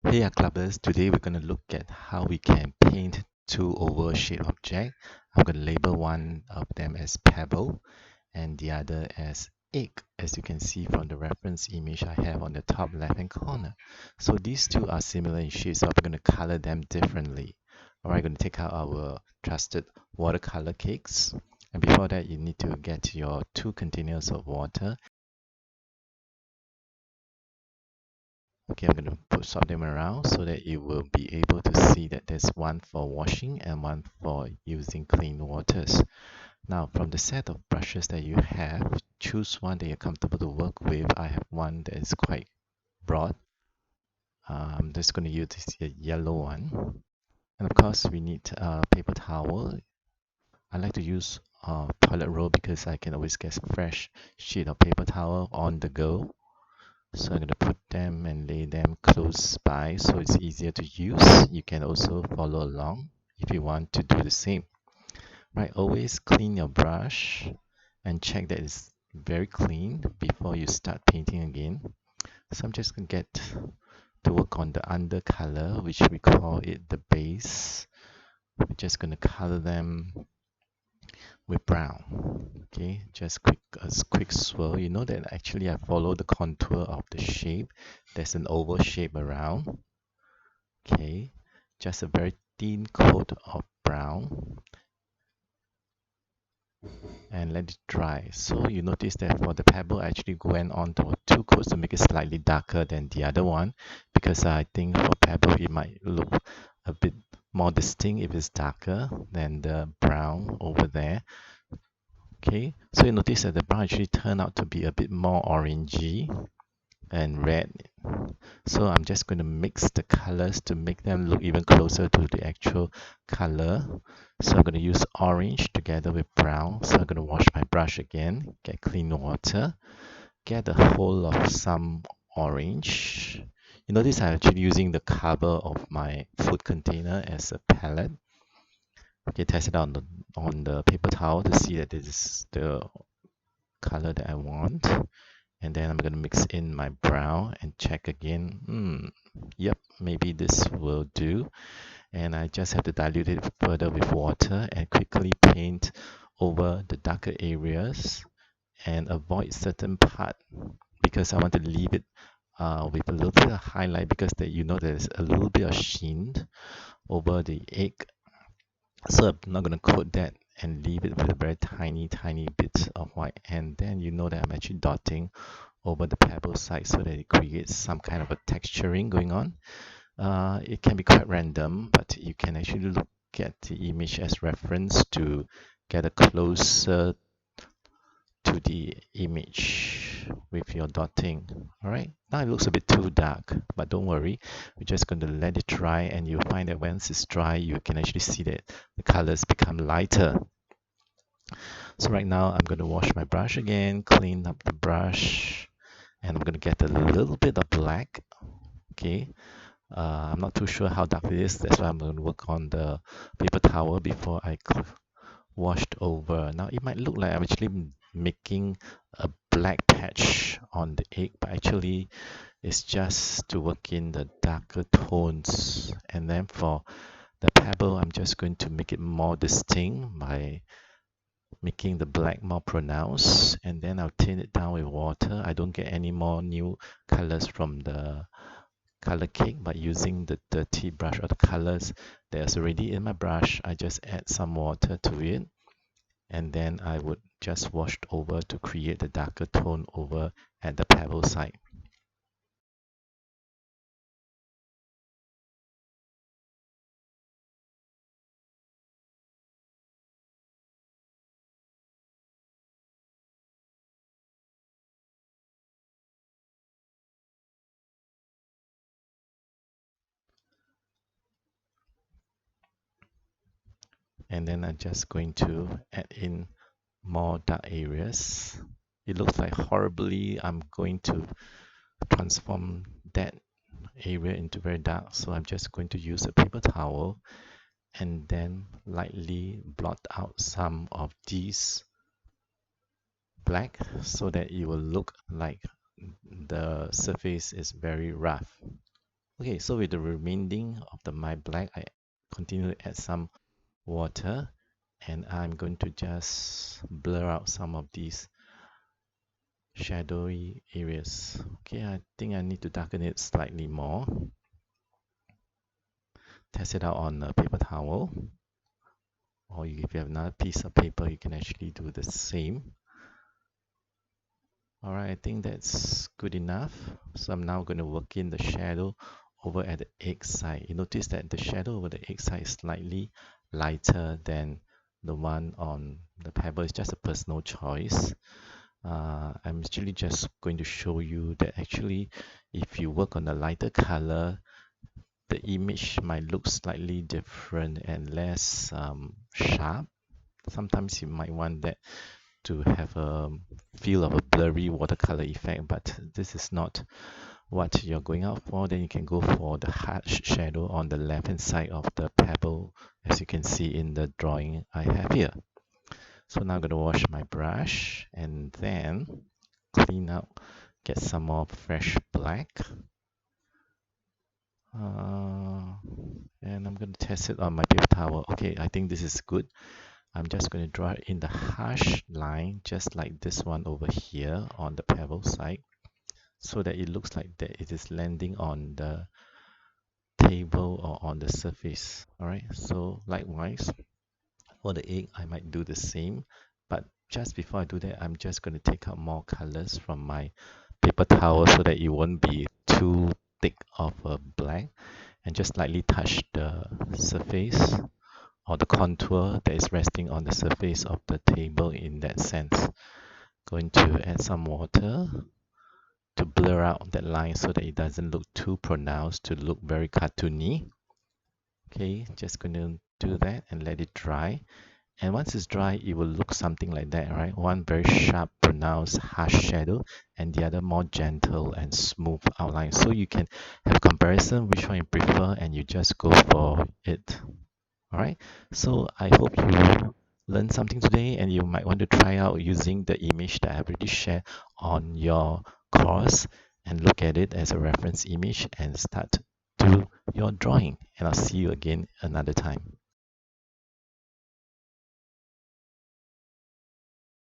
Hey clubbers, today we're going to look at how we can paint two oval shaped objects. I'm going to label one of them as pebble and the other as egg, as you can see from the reference image I have on the top left hand corner. So these two are similar in shape, so we're going to color them differently. Alright, going to take out our trusted watercolor cakes. And before that, you need to get your 2 containers of water. Okay, I'm going to sort them around so that you will be able to see that there's one for washing and one for using clean waters. Now, from the set of brushes that you have, choose one that you're comfortable to work with. I have one that is quite broad. I'm just going to use this yellow one. And of course, we need a paper towel. I like to use toilet roll because I can always get a fresh sheet of paper towel on the go. So I'm going to put them and lay them close by so it's easier to use. You can also follow along if you want to do the same. Right, always clean your brush and check that it's very clean before you start painting again. So I'm just going to get to work on the undercolor, which we call it the base. We're just going to color them with brown. Okay, just a quick swirl. You know that actually I follow the contour of the shape. There's an oval shape around. Okay, just a very thin coat of brown and let it dry. So you notice that for the pebble, I actually went on to 2 coats to make it slightly darker than the other one because I think for pebble it might look a bit more distinct if it's darker than the brown over there. Okay, so you notice that the brown actually turned out to be a bit more orangey and red. So I'm just going to mix the colors to make them look even closer to the actual color. So I'm going to use orange together with brown. So I'm going to wash my brush again, get clean water, get a whole of some orange. You notice I'm actually using the cover of my food container as a palette. Okay, test it out on the paper towel to see that this is the color that I want. And then I'm going to mix in my brown and check again. Yep, maybe this will do. And I just have to dilute it further with water and quickly paint over the darker areas and avoid certain part because I want to leave it with a little bit of highlight because you know there's a little bit of sheen over the egg. So I'm not going to coat that and leave it with a very tiny bit of white. And then you know that I'm actually dotting over the pebble side so that it creates some kind of a texturing going on. It can be quite random, but you can actually look at the image as reference to get a closer to the image with your dotting. All right, now it looks a bit too dark, but don't worry, we're just going to let it dry, and you'll find that once it's dry, you can actually see that the colors become lighter. So right now, I'm going to wash my brush again, clean up the brush, and I'm going to get a little bit of black. Okay, I'm not too sure how dark it is. That's why I'm going to work on the paper towel before I washed over. Now it might look like I'm actually making a black patch on the egg, but actually it's just to work in the darker tones. And then for the pebble, I'm just going to make it more distinct by making the black more pronounced, and then I'll tint it down with water. I don't get any more new colors from the color cake by using the dirty brush or the colors that's already in my brush. I just add some water to it, and then I would just wash over to create the darker tone over at the pebble side. And then I'm just going to add in more dark areas. It looks like horribly I'm going to transform that area into very dark, so I'm just going to use a paper towel and then lightly blot out some of these black so that it will look like the surface is very rough. Okay, so with the remaining of the my black, I continue to add some water, and I'm going to just blur out some of these shadowy areas. Okay, I think I need to darken it slightly more. Test it out on a paper towel, or if you have another piece of paper, you can actually do the same. All right, I think that's good enough. So I'm now going to work in the shadow over at the egg side. You notice that the shadow over the egg side is slightly lighter than the one on the pebble. It's just a personal choice. I'm actually just going to show you that actually if you work on a lighter color, the image might look slightly different and less sharp. Sometimes you might want that to have a feel of a blurry watercolor effect, but this is not what you're going out for. Then you can go for the harsh shadow on the left hand side of the pebble, as you can see in the drawing I have here. So now I'm going to wash my brush and then clean up, get some more fresh black. Uh, and I'm going to test it on my paper towel. Okay, I think this is good. I'm just going to draw it in the harsh line, just like this one over here on the pebble side, so that it looks like that it is landing on the table or on the surface. All right, so likewise, for the egg, I might do the same, but just before I do that, I'm just going to take out more colors from my paper towel so that it won't be too thick of a black, and just lightly touch the surface or the contour that is resting on the surface of the table in that sense. Going to add some water to blur out that line so that it doesn't look too pronounced, to look very cartoony. Okay, just going to do that and let it dry. And once it's dry, it will look something like that, right? One very sharp, pronounced, harsh shadow, and the other more gentle and smooth outline. So you can have comparison which one you prefer, and you just go for it. All right. So I hope you learned something today, and you might want to try out using the image that I've already shared on your course and look at it as a reference image and start to your drawing. And I'll see you again another time.